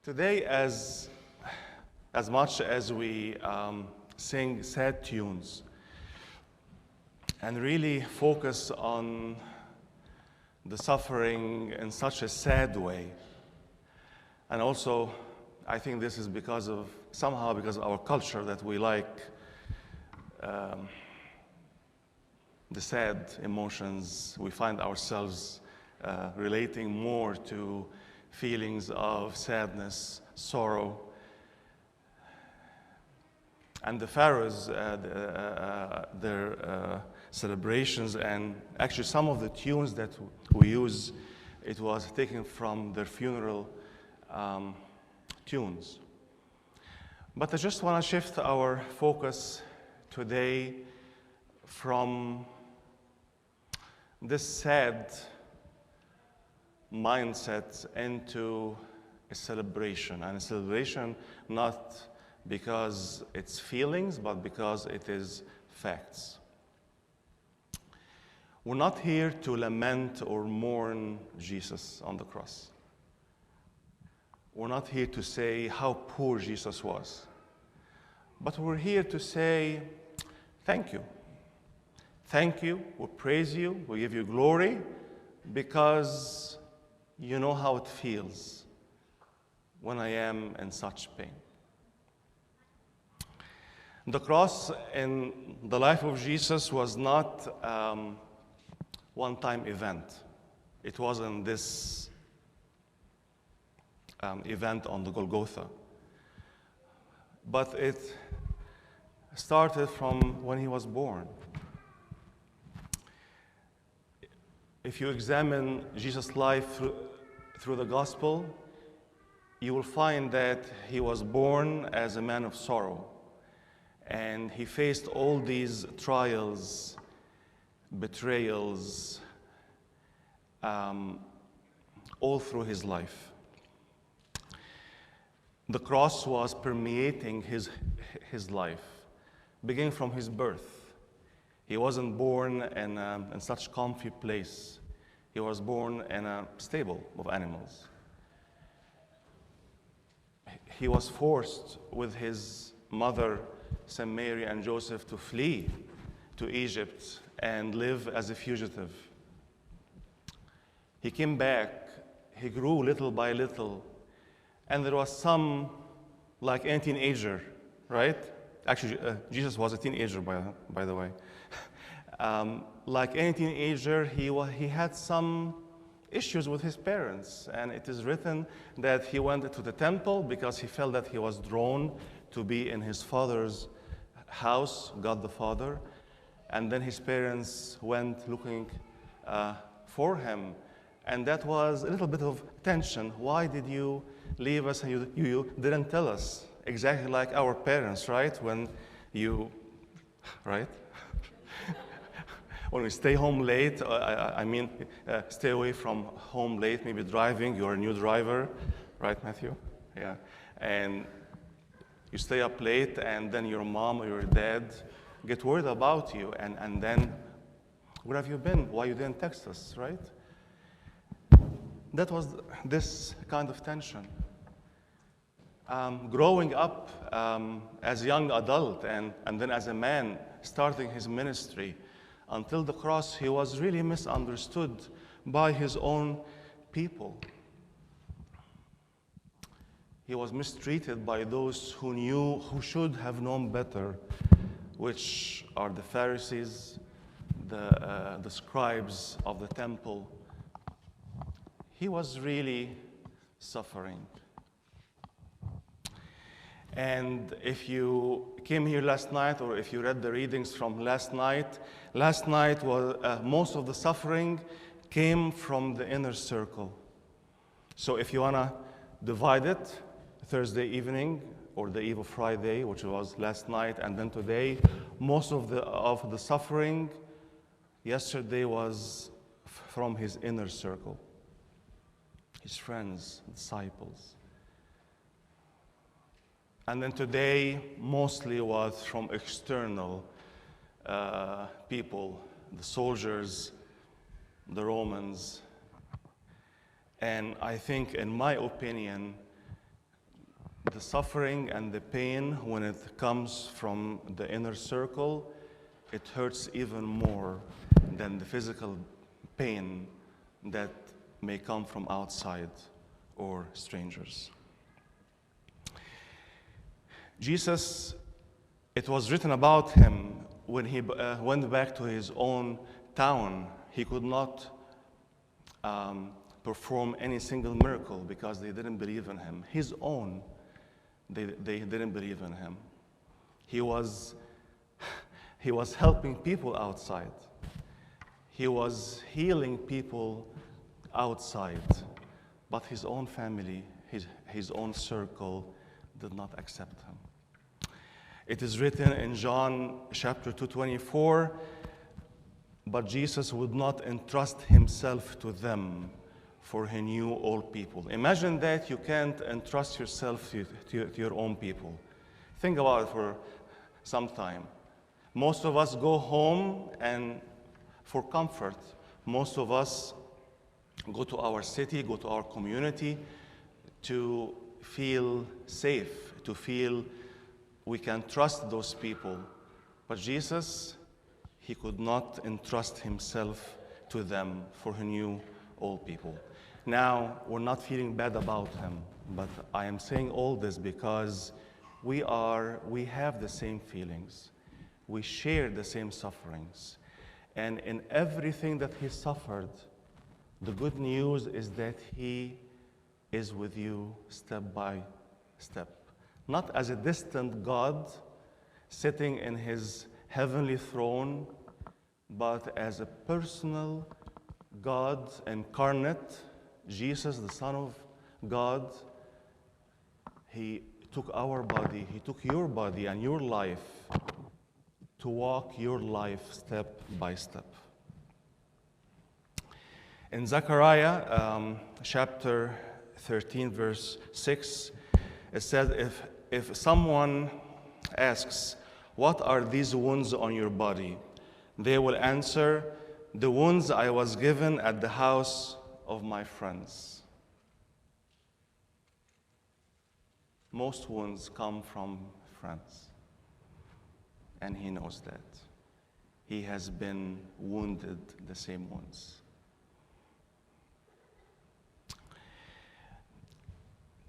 Today, as much as we sing sad tunes and really focus on the suffering in such a sad way, and also I think this is somehow because of our culture that we like the sad emotions. We find ourselves relating more to feelings of sadness, sorrow. And the Pharaohs, their celebrations, and actually some of the tunes that we use, it was taken from their funeral tunes. But I just want to shift our focus today from this sad mindset into a celebration, and a celebration not because it's feelings, but because it is facts. We're not here to lament or mourn Jesus on the cross. We're not here to say how poor Jesus was, but we're here to say, thank you. Thank you, we praise you, we give you glory, because you know how it feels when I am in such pain. The cross in the life of Jesus was not a one-time event. It wasn't this event on the Golgotha. But it started from when he was born. If you examine Jesus' life through the gospel, you will find that he was born as a man of sorrow. And he faced all these trials, betrayals, all through his life. The cross was permeating his life, beginning from his birth. He wasn't born in such comfy place. He was born in a stable of animals. He was forced with his mother, Saint Mary, and Joseph to flee to Egypt and live as a fugitive. He came back, he grew little by little, and there was some, like any teenager, right? Actually, Jesus was a teenager, by the way. Like any teenager, he had some issues with his parents, and it is written that he went to the temple because he felt that he was drawn to be in his father's house, God the Father, and then his parents went looking for him, and that was a little bit of tension. Why did you leave us and you didn't tell us? Exactly like our parents, right? When we stay home late, stay away from home late, maybe driving, you're a new driver, right, Matthew? Yeah. And you stay up late, and then your mom or your dad get worried about you, and then, where have you been? Why you didn't text us, right? That was this kind of tension. Growing up as a young adult and then as a man, starting his ministry, until the cross, he was really misunderstood by his own people. He was mistreated by those who should have known better, which are the Pharisees, the scribes of the temple. He was really suffering. And if you came here last night, or if you read the readings from last night was most of the suffering came from the inner circle. So if you want to divide it, Thursday evening or the eve of Friday, which was last night, and then today, most of the suffering yesterday was from his inner circle, his friends, disciples. And then today, mostly was from external people, the soldiers, the Romans. And I think, in my opinion, the suffering and the pain, when it comes from the inner circle, it hurts even more than the physical pain that may come from outside or strangers. Jesus, it was written about him when he went back to his own town. He could not perform any single miracle because they didn't believe in him. His own, they didn't believe in him. He was helping people outside. He was healing people outside, but his own family, his own circle did not accept him. It is written in John chapter 2:24, but Jesus would not entrust himself to them, for he knew all people. Imagine that you can't entrust yourself to your own people. Think about it for some time. Most of us go home and for comfort. Most of us go to our city, go to our community to feel safe, to feel we can trust those people. But Jesus, he could not entrust himself to them, for he knew all people. Now, we're not feeling bad about him, but I am saying all this because we have the same feelings. We share the same sufferings. And in everything that he suffered, the good news is that he is with you step by step. Not as a distant God sitting in his heavenly throne, but as a personal God incarnate, Jesus, the Son of God. He took our body, he took your body and your life to walk your life step by step. In Zechariah chapter 13, verse 6, it says, if someone asks, what are these wounds on your body? They will answer, the wounds I was given at the house of my friends. Most wounds come from friends. And he knows that. He has been wounded the same wounds.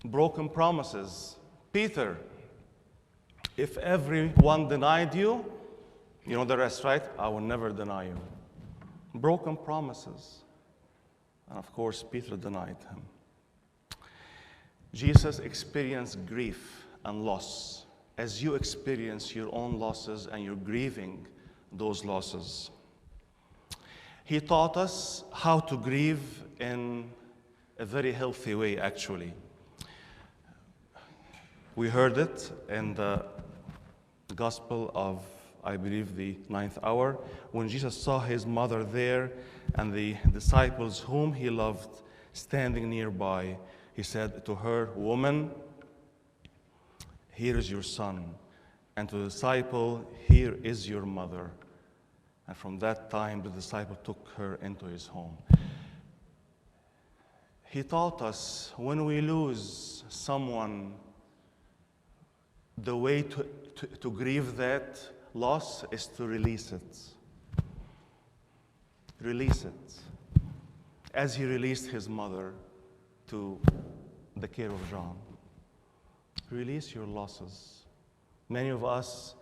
Broken promises. Peter, if everyone denied you, you know the rest, right? I will never deny you. Broken promises. And of course, Peter denied him. Jesus experienced grief and loss as you experience your own losses and you're grieving those losses. He taught us how to grieve in a very healthy way, actually. We heard it in the Gospel of, I believe, the 9th hour, when Jesus saw his mother there and the disciples whom he loved standing nearby. He said to her, woman, here is your son. And to the disciple, here is your mother. And from that time, the disciple took her into his home. He taught us when we lose someone, the way to grieve that loss is to release it. Release it. As he released his mother to the care of John. Release your losses. Many of us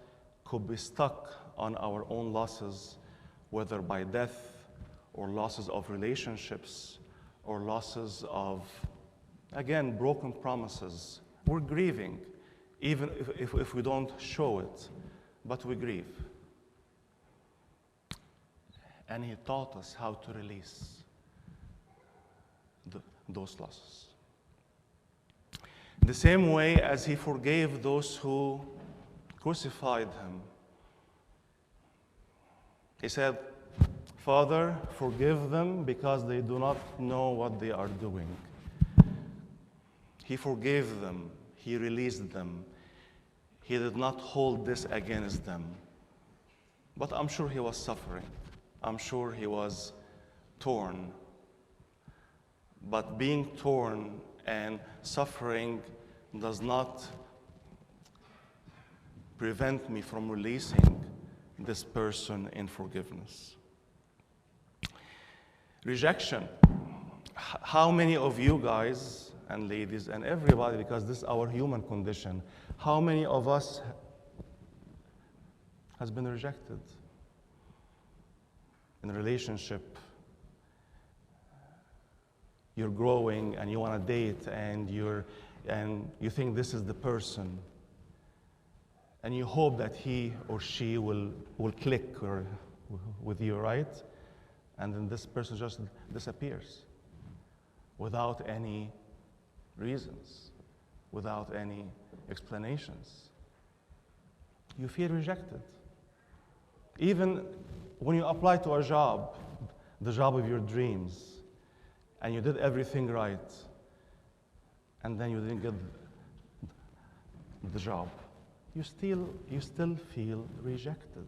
could be stuck on our own losses, whether by death or losses of relationships or losses of, again, broken promises. We're grieving, even if we don't show it, but we grieve. And he taught us how to release those losses. The same way as he forgave those who crucified him. He said, Father, forgive them because they do not know what they are doing. He forgave them. He released them. He did not hold this against them. But I'm sure he was suffering. I'm sure he was torn. But being torn and suffering does not prevent me from releasing this person in forgiveness. Rejection. How many of you guys and ladies and everybody, because this is our human condition, how many of us has been rejected in a relationship? You're growing and you want to date and you think this is the person, and you hope that he or she will click with you, right? And then this person just disappears without any reasons, without any explanations. You feel rejected. Even when you apply to a job, the job of your dreams, and you did everything right, and then you didn't get the job, you still feel rejected.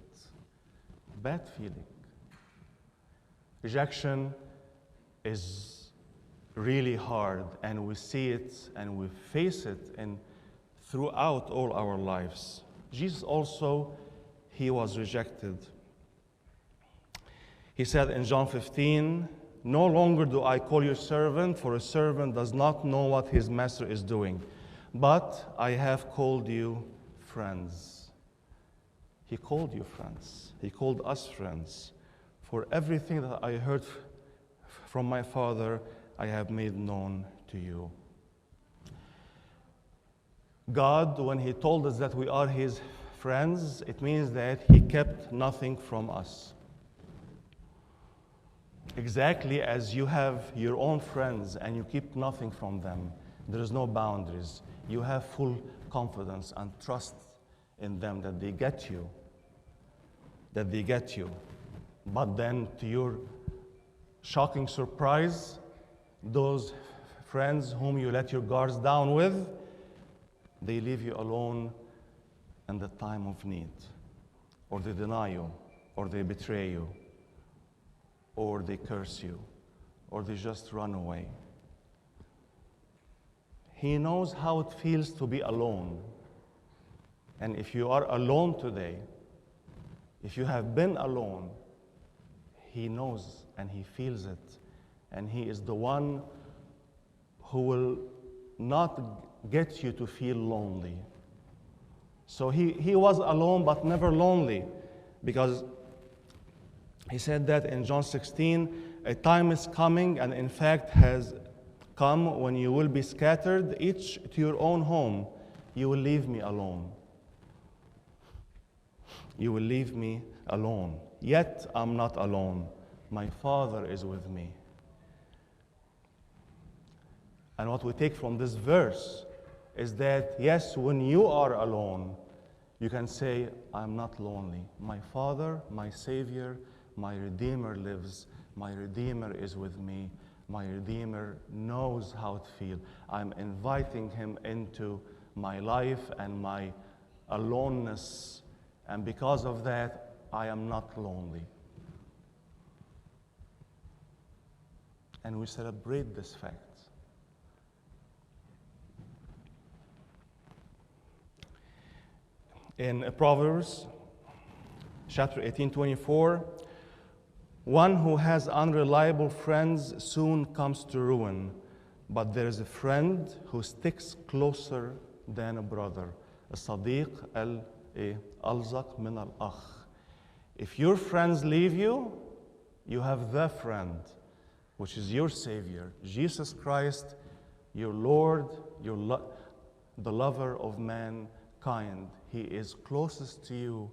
Bad feeling. Rejection is really hard, and we see it and we face it throughout all our lives. Jesus also, he was rejected. He said in John 15, "No longer do I call you servant, for a servant does not know what his master is doing. But I have called you friends." He called you friends. He called us friends. "For everything that I heard from my Father, I have made known to you." God, when he told us that we are his friends, it means that he kept nothing from us. Exactly as you have your own friends and you keep nothing from them, there is no boundaries. You have full confidence and trust in them that they get you. But then, to your shocking surprise, those friends whom you let your guards down with, they leave you alone in the time of need, or they deny you, or they betray you, or they curse you, or they just run away. He knows how it feels to be alone. And if you are alone today, if you have been alone, he knows and he feels it. And he is the one who will not get you to feel lonely. So he was alone but never lonely, because he said that in John 16, "A time is coming, and in fact has come, when you will be scattered, each to your own home. You will leave me alone. You will leave me alone. Yet I'm not alone. My Father is with me." And what we take from this verse is that, yes, when you are alone, you can say, "I'm not lonely. My Father, my Savior, my Redeemer lives. My Redeemer is with me. My Redeemer knows how to feel. I'm inviting him into my life and my aloneness. And because of that, I am not lonely." And we celebrate this fact. In Proverbs chapter 18:24, "One who has unreliable friends soon comes to ruin, but there is a friend who sticks closer than a brother. الصديق ألزق من الأخ." If your friends leave you, you have the friend, which is your Savior, Jesus Christ, your Lord, the lover of mankind. He is closest to you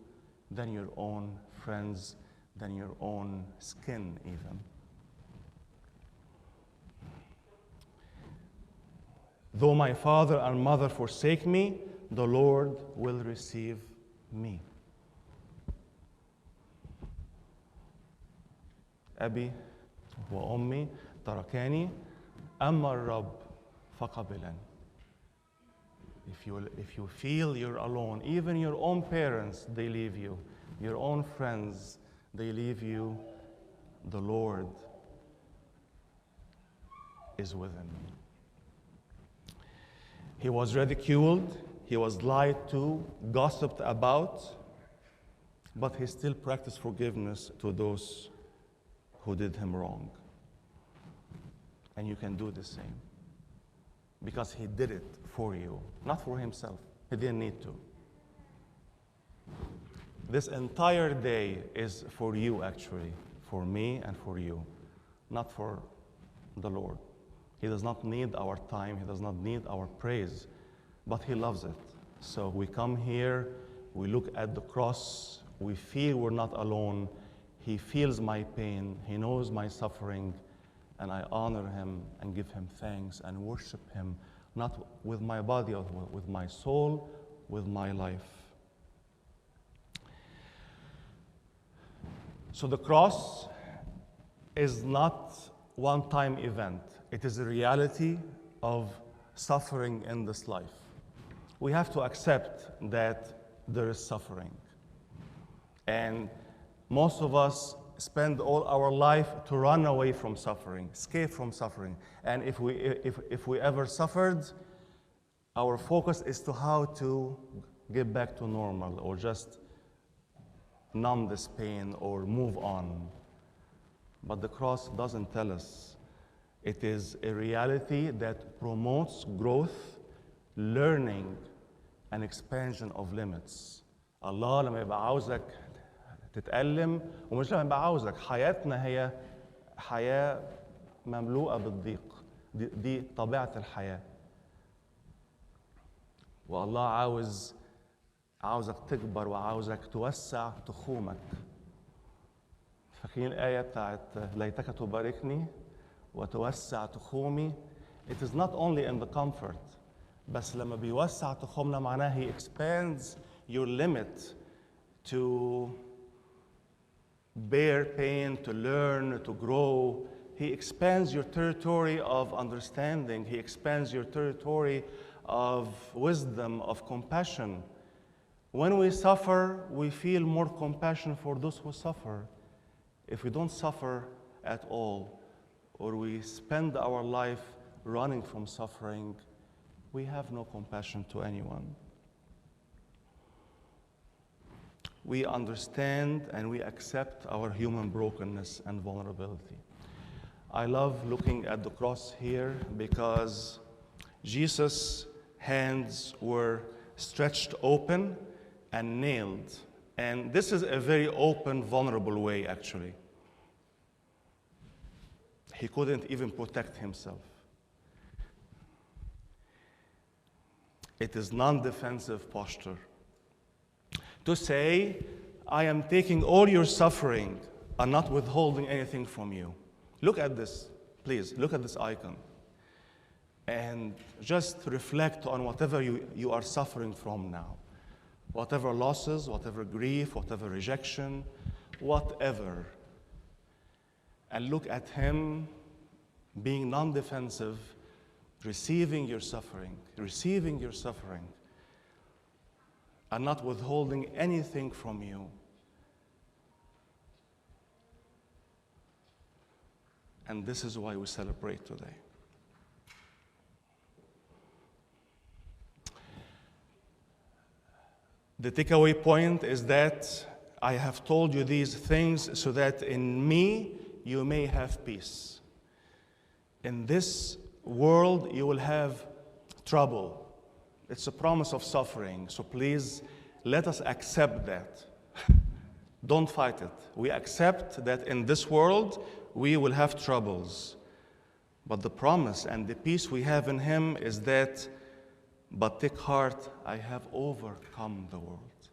than your own friends, than your own skin even. "Though my father and mother forsake me, the Lord will receive me." أبي وأمي تركاني أما الرب فقبلني. If you feel you're alone, even your own parents, they leave you. Your own friends, they leave you. The Lord is within you. He was ridiculed, he was lied to, gossiped about, but he still practiced forgiveness to those who did him wrong. And you can do the same. Because he did it for you, not for himself. He didn't need to. This entire day is for you, actually, for me and for you, not for the Lord. He does not need our time, he does not need our praise, but he loves it. So we come here, we look at the cross, we feel we're not alone. He feels my pain, he knows my suffering, and I honor him and give him thanks and worship him, not with my body, or with my soul, with my life. So the cross is not one-time event. It is a reality of suffering in this life. We have to accept that there is suffering. And most of us spend all our life to run away from suffering, escape from suffering. And if we ever suffered, our focus is to how to get back to normal, or just numb this pain or move on. But the cross doesn't tell us. It is a reality that promotes growth, learning, and expansion of limits. الله لما يبقى عاوزك تتألم، ومش لما يبقى عاوزك. حياتنا هي حياة مملوءة بالضيق. دي طبيعة الحياة. والله عاوزك تكبر وعاوزك توسع تخومك. فاكرين الآية بتاعت ليتك تباركني وتوسع تخومي. It is not only in the comfort, بس لما بيوسع تخومنا معناه he expands your limit to bear pain, to learn, to grow. He expands your territory of understanding. He expands your territory of wisdom, of compassion. When we suffer, we feel more compassion for those who suffer. If we don't suffer at all, or we spend our life running from suffering, we have no compassion to anyone. We understand and we accept our human brokenness and vulnerability. I love looking at the cross here because Jesus' hands were stretched open and nailed. And this is a very open, vulnerable way, actually. He couldn't even protect himself. It is non-defensive posture. To say, I am taking all your suffering and not withholding anything from you. Look at this, please. Look at this icon. And just reflect on whatever you are suffering from now. Whatever losses, whatever grief, whatever rejection, whatever. And look at him being non-defensive, receiving your suffering, and not withholding anything from you. And this is why we celebrate today. The takeaway point is that I have told you these things so that in me you may have peace. In this world you will have trouble. It's a promise of suffering, so please let us accept that. Don't fight it. We accept that in this world we will have troubles. But the promise and the peace we have in him is that, but take heart, I have overcome the world.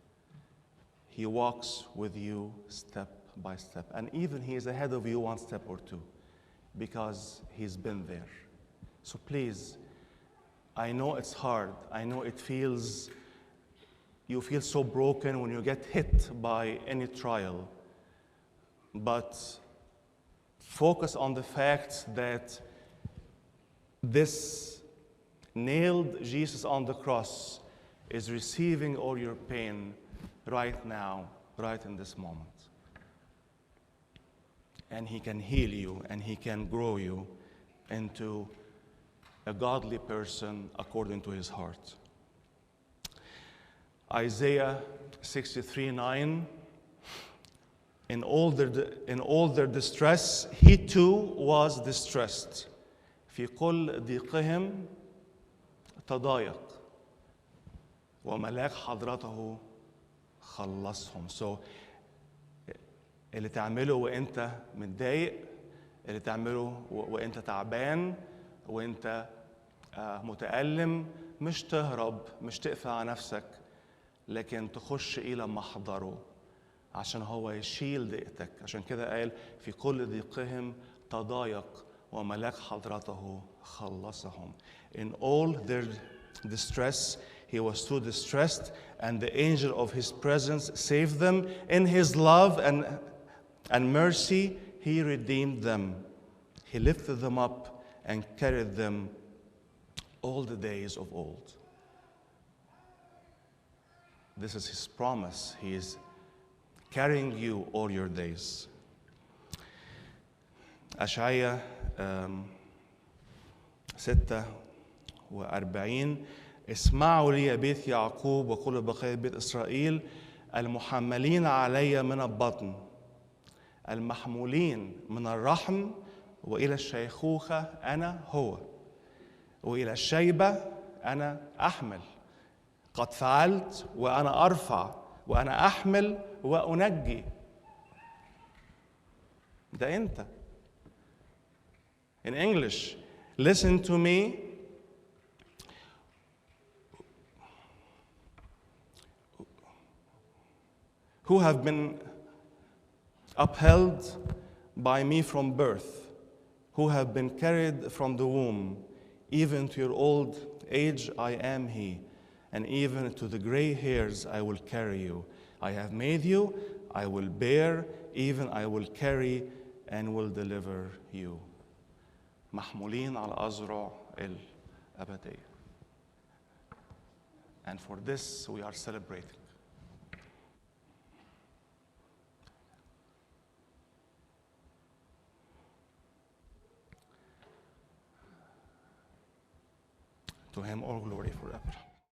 He walks with you step by step. And even he is ahead of you one step or two because he's been there. So please, I know it's hard. I know you feel so broken when you get hit by any trial. But focus on the fact that this nailed Jesus on the cross is receiving all your pain right now, right in this moment. And he can heal you and he can grow you into a godly person according to his heart. Isaiah 63:9, in all their distress, he too was distressed. في كل ضيقهم تضايق وملاك حضرته خلصهم. So اللي تعمله وانت متضايق، اللي تعمله وانت تعبان وانت متألم، مش تهرب، مش تقفل على نفسك، لكن تخش إلى محضره عشان هو يشيل ضيقتك. عشان كده قال في كل ضيقهم تضايق وملاك حضرته خلصهم. In all their distress, he was too distressed, and the angel of his presence saved them. In his love and mercy, he redeemed them. He lifted them up and carried them all the days of old. This is his promise. He is carrying you all your days. أشعياء 46: اسمعوا لي يا بيت يعقوب وكل بقية بيت إسرائيل المحملين علي من البطن، المحمولين من الرحم، وإلى الشيخوخة أنا هو، وإلى الشيبة أنا أحمل. قد فعلت وأنا أرفع وأنا أحمل وأنجي. ده أنت. In English, listen to me. Who have been upheld by me from birth, who have been carried from the womb, even to your old age I am he, and even to the gray hairs I will carry you. I have made you, I will bear, even I will carry and will deliver you. محمولين على أذرع الأبدية. And for this we are celebrating. To him all glory forever.